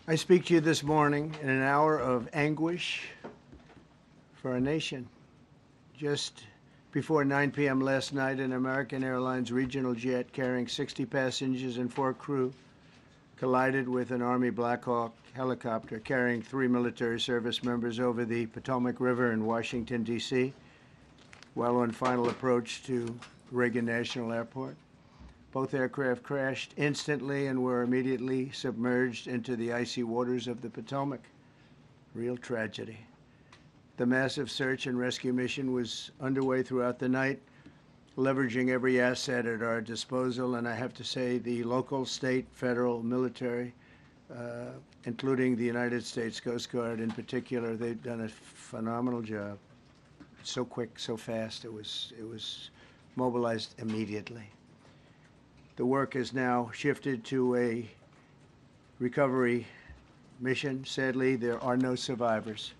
I speak to you this morning in an hour of anguish for our nation. Just before 9 p.m. last night, an American Airlines regional jet carrying 60 passengers and 4 crew collided with an Army Black Hawk helicopter carrying 3 military service members over the Potomac River in Washington, D.C., while on final approach to Reagan National Airport. Both aircraft crashed instantly and were immediately submerged into the icy waters of the Potomac. Real tragedy. The massive search and rescue mission was underway throughout the night, leveraging every asset at our disposal, and I have to say the local, state, federal, military, including the United States Coast Guard in particular, they've done a phenomenal job. So quick, so fast, it was mobilized immediately. The work has now shifted to a recovery mission. Sadly, there are no survivors.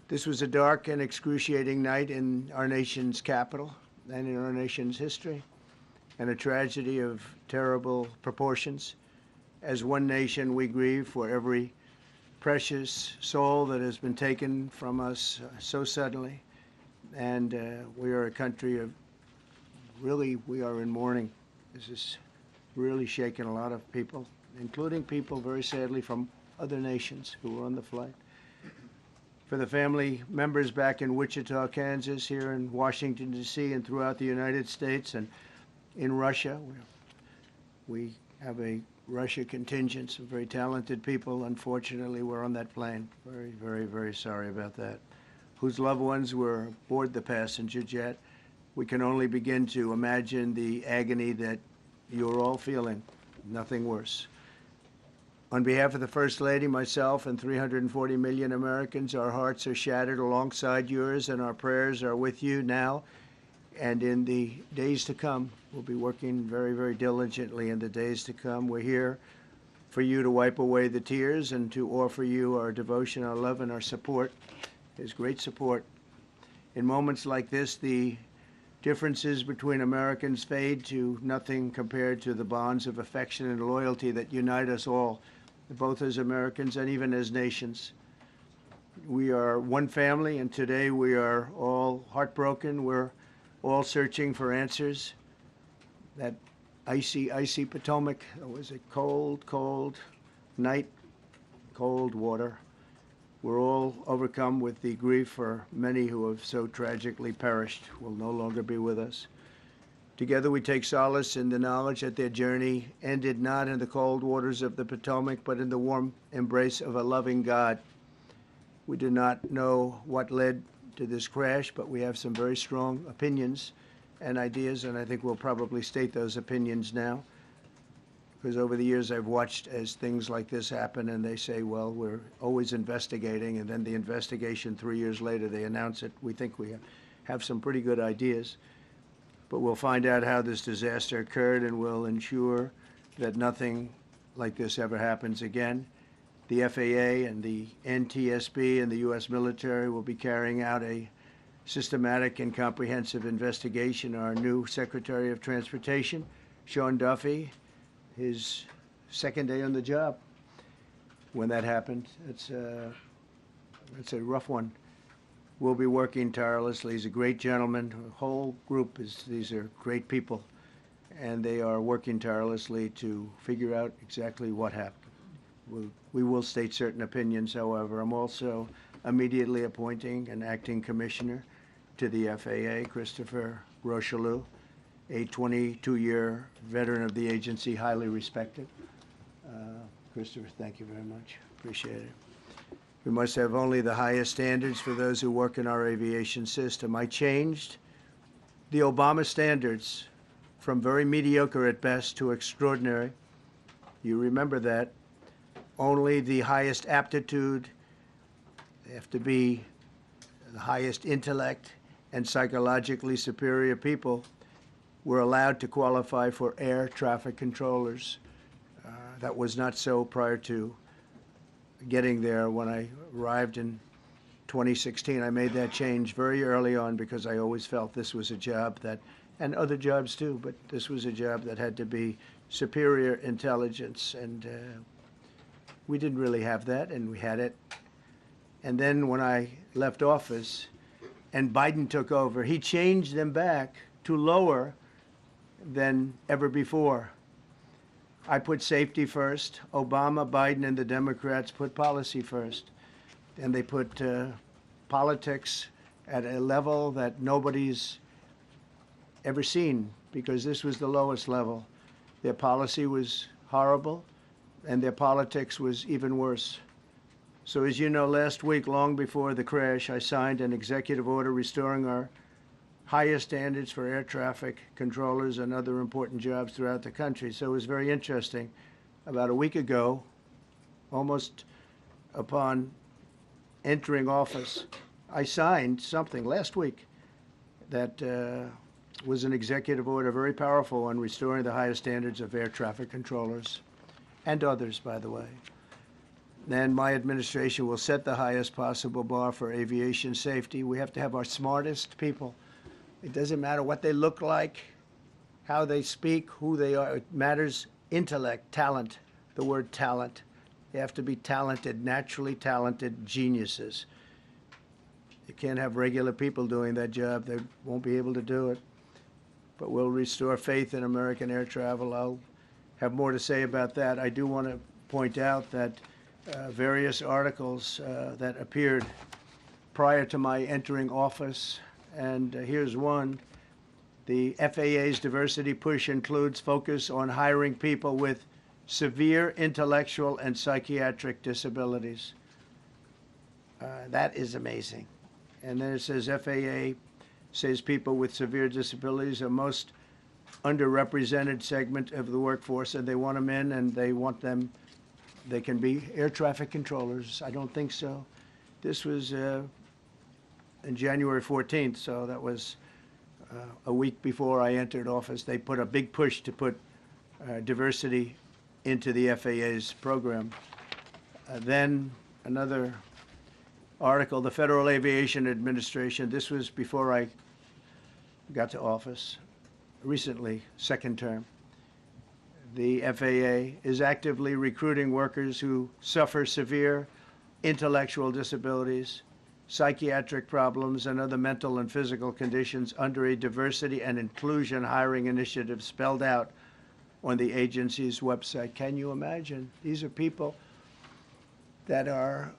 This was a dark and excruciating night in our nation's capital and in our nation's history, and a tragedy of terrible proportions. As one nation, we grieve for every precious soul that has been taken from us so suddenly, and we are a country of really, we are in mourning. This is really shaken a lot of people, including people, very sadly, from other nations who were on the flight. For the family members back in Wichita, Kansas, here in Washington, D.C., and throughout the United States and in Russia, we have a Russia contingent, some very talented people, unfortunately, were on that plane. Very, very, very sorry about that. Whose loved ones were aboard the passenger jet. We can only begin to imagine the agony that you're all feeling, nothing worse. On behalf of the First Lady, myself, and 340 million Americans, our hearts are shattered alongside yours, and our prayers are with you now and in the days to come. We'll be working very, very diligently in the days to come. We're here for you to wipe away the tears and to offer you our devotion, our love, and our support. There's great support. In moments like this, the differences between Americans fade to nothing compared to the bonds of affection and loyalty that unite us all, both as Americans and even as nations. We are one family, and today we are all heartbroken. We're all searching for answers. That icy, icy Potomac, it was a cold, cold night, cold water. We're all overcome with the grief for many who have so tragically perished, will no longer be with us. Together we take solace in the knowledge that their journey ended not in the cold waters of the Potomac, but in the warm embrace of a loving God. We do not know what led to this crash, but we have some very strong opinions and ideas, and I think we'll probably state those opinions now. Because over the years I've watched as things like this happen, and they say, well, we're always investigating, and then the investigation 3 years later, they announce it. We think we have some pretty good ideas, but we'll find out how this disaster occurred, and we'll ensure that nothing like this ever happens again. The FAA and the NTSB and the U.S. military will be carrying out a systematic and comprehensive investigation. Our new Secretary of Transportation, Sean Duffy, his second day on the job when that happened. It's a rough one. We'll be working tirelessly. He's a great gentleman. The whole group these are great people, and they are working tirelessly to figure out exactly what happened. We will state certain opinions, however. I'm also immediately appointing an acting commissioner to the FAA, Christopher Rocheleau, a 22-year veteran of the agency, highly respected. Christopher, thank you very much. Appreciate it. We must have only the highest standards for those who work in our aviation system. I changed the Obama standards from very mediocre at best to extraordinary. You remember that. Only the highest aptitude, they have to be the highest intellect and psychologically superior people were allowed to qualify for air traffic controllers. That was not so prior to getting there. When I arrived in 2016, I made that change very early on because I always felt this was a job that, and other jobs too, but this was a job that had to be superior intelligence, and We didn't really have that, and we had it. And then when I left office and Biden took over, he changed them back to lower than ever before. I put safety first. Obama, Biden, and the Democrats put policy first. And they put politics at a level that nobody's ever seen, because this was the lowest level. Their policy was horrible, and their politics was even worse. So as you know, last week, long before the crash, I signed an executive order restoring our highest standards for air traffic controllers and other important jobs throughout the country. So it was very interesting. About a week ago, almost upon entering office, I signed something last week that was an executive order, very powerful, on restoring the highest standards of air traffic controllers and others, by the way. Then my administration will set the highest possible bar for aviation safety. We have to have our smartest people. It doesn't matter what they look like, how they speak, who they are. It matters intellect, talent, the word talent. They have to be talented, naturally talented geniuses. You can't have regular people doing that job. They won't be able to do it. But we'll restore faith in American air travel. I'll have more to say about that. I do want to point out that various articles that appeared prior to my entering office, and here's one. The FAA's diversity push includes focus on hiring people with severe intellectual and psychiatric disabilities. That is amazing. And then it says FAA says people with severe disabilities are most underrepresented segment of the workforce, and they want them in, and they want them, they can be air traffic controllers. I don't think so. This was in January 14th, so that was a week before I entered office. They put a big push to put diversity into the FAA's program. Then another article, the Federal Aviation Administration. This was before I got to office, recently, second term. The FAA is actively recruiting workers who suffer severe intellectual disabilities, psychiatric problems, and other mental and physical conditions under a diversity and inclusion hiring initiative spelled out on the agency's website. Can you imagine? These are people that are,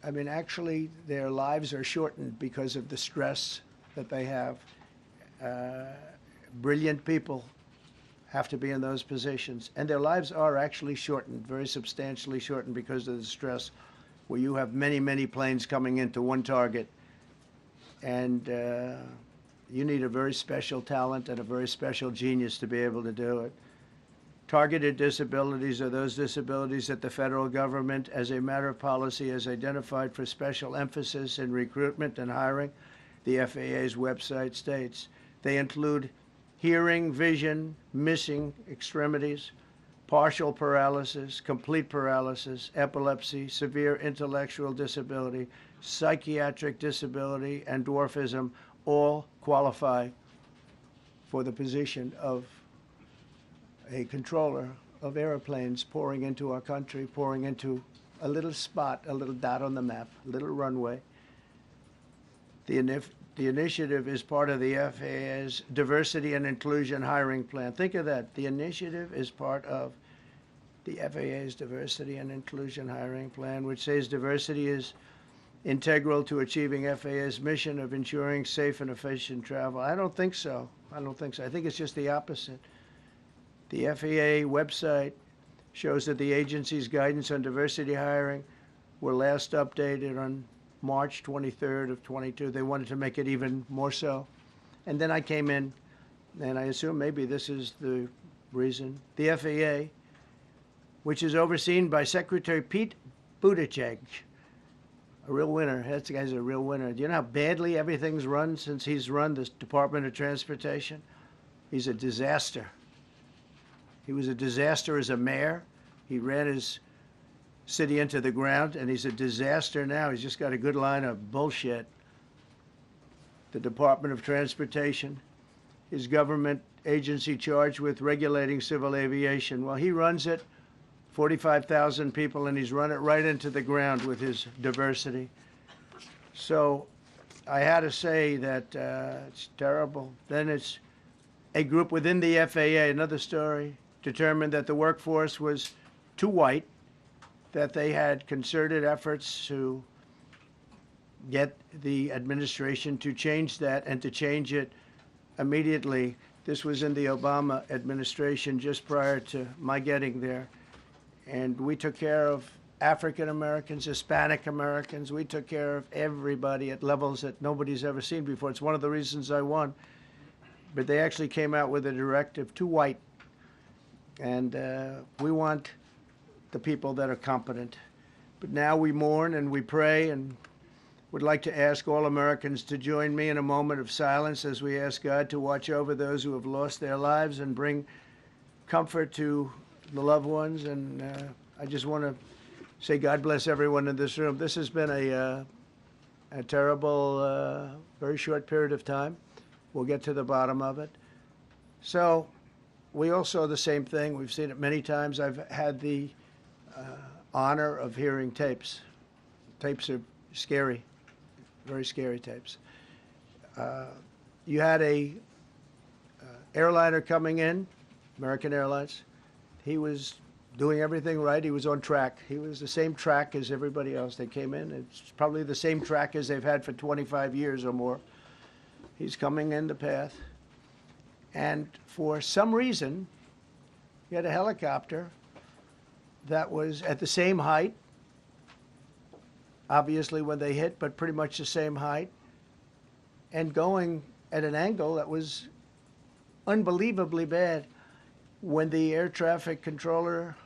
I mean, actually, their lives are shortened because of the stress that they have. Brilliant people have to be in those positions, and their lives are actually shortened, very substantially shortened, because of the stress, where you have many, many planes coming into one target, and you need a very special talent and a very special genius to be able to do it. Targeted disabilities are those disabilities that the federal government, as a matter of policy, has identified for special emphasis in recruitment and hiring. The FAA's website states they include hearing, vision, missing extremities, partial paralysis, complete paralysis, epilepsy, severe intellectual disability, psychiatric disability, and dwarfism all qualify for the position of a controller of airplanes pouring into our country, pouring into a little spot, a little dot on the map, a little runway. The initiative is part of the FAA's diversity and inclusion hiring plan. Think of that. The initiative is part of the FAA's diversity and inclusion hiring plan, which says diversity is integral to achieving FAA's mission of ensuring safe and efficient travel. I don't think so. I don't think so. I think it's just the opposite. The FAA website shows that the agency's guidance on diversity hiring were last updated on March 23rd of 22. They wanted to make it even more so. And then I came in, and I assume maybe this is the reason. The FAA, which is overseen by Secretary Pete Buttigieg, a real winner. That guy's a real winner. Do you know how badly everything's run since he's run this Department of Transportation? He's a disaster. He was a disaster as a mayor. He ran his city into the ground, and he's a disaster now. He's just got a good line of bullshit. The Department of Transportation is government agency charged with regulating civil aviation. Well, he runs it 45,000 people, and he's run it right into the ground with his diversity. So I had to say that it's terrible. Then it's a group within the FAA, another story, determined that the workforce was too white, that they had concerted efforts to get the administration to change that and to change it immediately. This was in the Obama administration just prior to my getting there. And we took care of African Americans, Hispanic Americans. We took care of everybody at levels that nobody's ever seen before. It's one of the reasons I won. But they actually came out with a directive, too white. And we want the people that are competent. But now we mourn and we pray, and would like to ask all Americans to join me in a moment of silence as we ask God to watch over those who have lost their lives and bring comfort to the loved ones. And I just want to say God bless everyone in this room. This has been a terrible, very short period of time. We'll get to the bottom of it. So we all saw the same thing. We've seen it many times. I've had the honor of hearing tapes. Tapes are scary, very scary tapes. You had a airliner coming in, American Airlines. He was doing everything right. He was on track. He was the same track as everybody else. They came in. It's probably the same track as they've had for 25 years or more. He's coming in the path. And for some reason, you had a helicopter that was at the same height, obviously when they hit, but pretty much the same height, and going at an angle that was unbelievably bad. When the air traffic controller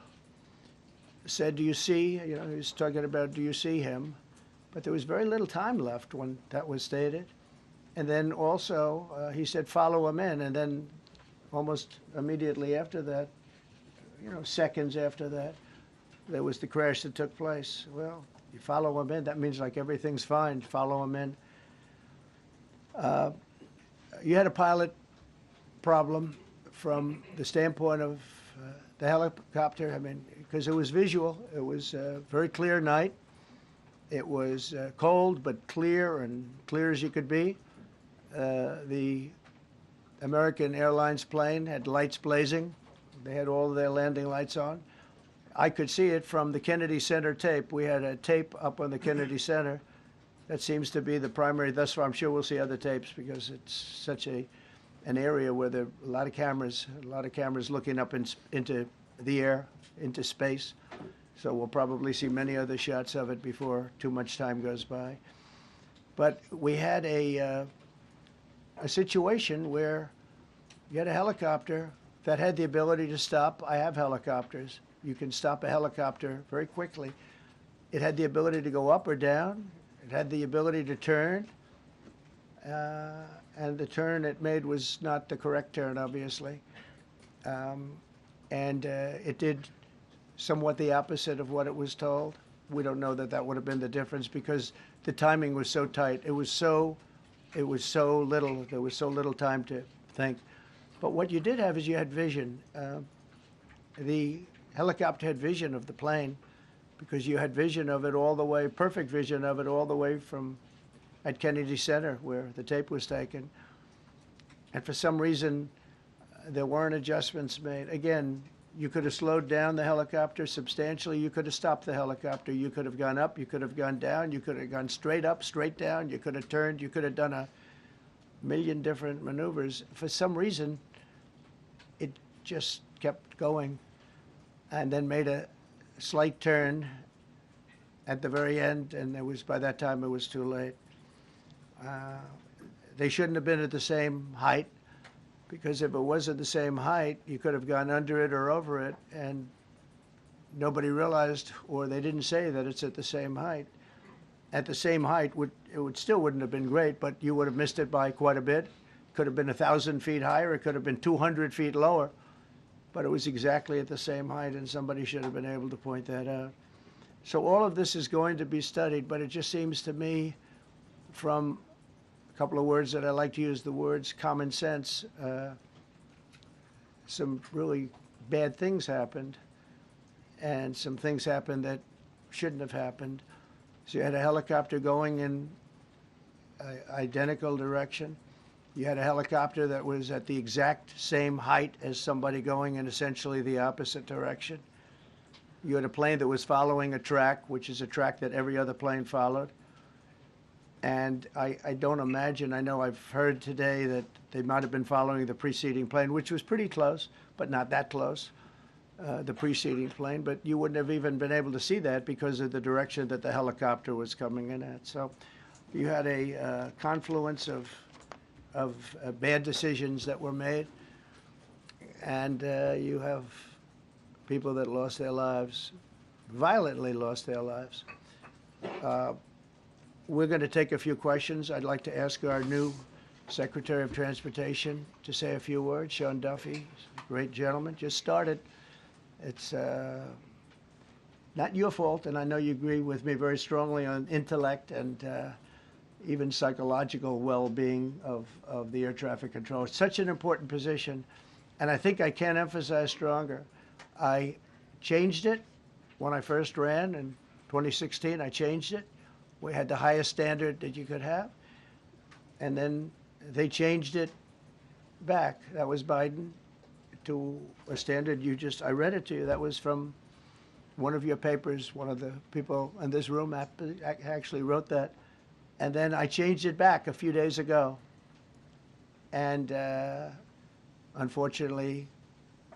said, "Do you see?" You know, he was talking about, "Do you see him?" But there was very little time left when that was stated. And then also he said, "Follow him in." And then almost immediately after that, you know, seconds after that, there was the crash that took place. Well, you follow him in, that means like everything's fine. Follow him in. You had a pilot problem from the standpoint of the helicopter. I mean, because it was visual. It was a very clear night. It was cold but clear, and clear as you could be. The American Airlines plane had lights blazing. They had all of their landing lights on. I could see it from the Kennedy Center tape. We had a tape up on the Kennedy Center. That seems to be the primary. Thus far, I'm sure we'll see other tapes because it's such an area where there are a lot of cameras looking up into the air, into space. So we'll probably see many other shots of it before too much time goes by. But we had a situation where you had a helicopter that had the ability to stop. I have helicopters. You can stop a helicopter very quickly. It had the ability to go up or down. It had the ability to turn. And the turn it made was not the correct turn, obviously. It did somewhat the opposite of what it was told. We don't know that that would have been the difference because the timing was so tight. It was so little. There was so little time to think. But what you did have is you had vision. The helicopter had vision of the plane because you had vision of it all the way, perfect vision of it all the way from at Kennedy Center where the tape was taken. And for some reason, there weren't adjustments made. Again, you could have slowed down the helicopter substantially. You could have stopped the helicopter. You could have gone up. You could have gone down. You could have gone straight up, straight down. You could have turned. You could have done a million different maneuvers. For some reason, it just kept going and then made a slight turn at the very end, and by that time it was too late. They shouldn't have been at the same height, because if it was at the same height, you could have gone under it or over it, and nobody realized, or they didn't say that it's at the same height. At the same height, it still wouldn't have been great, but you would have missed it by quite a bit. It could have been 1,000 feet higher. It could have been 200 feet lower, but it was exactly at the same height, and somebody should have been able to point that out. So all of this is going to be studied, but it just seems to me, from a couple of words that I like to use, the words common sense, some really bad things happened. and some things happened that shouldn't have happened. So you had a helicopter going in an identical direction. You had a helicopter that was at the exact same height as somebody going in essentially the opposite direction. You had a plane that was following a track, which is a track that every other plane followed. And I don't imagine, I know I've heard today that they might have been following the preceding plane, which was pretty close, but not that close, the preceding plane. But you wouldn't have even been able to see that because of the direction that the helicopter was coming in at. So you had a confluence of bad decisions that were made, and you have people that lost their lives, violently lost their lives. We're going to take a few questions. I'd like to ask our new Secretary of Transportation to say a few words. Sean Duffy, great gentleman, just started. It's not your fault, and I know you agree with me very strongly on intellect and even psychological well-being of the air traffic control. It's such an important position, and I think I can't emphasize stronger. I changed it when I first ran in 2016. I changed it. We had the highest standard that you could have, and then they changed it back. That was Biden, to a standard I read it to you. That was from one of your papers. One of the people in this room actually wrote that. And then I changed it back a few days ago. And unfortunately,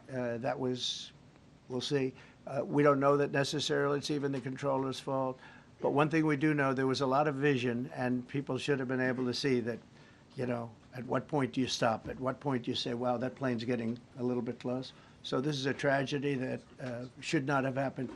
that was, we'll see. We don't know that necessarily it's even the controller's fault. But one thing we do know, there was a lot of vision, and people should have been able to see that, at what point do you stop? At what point do you say, wow, that plane's getting a little bit close? So this is a tragedy that should not have happened.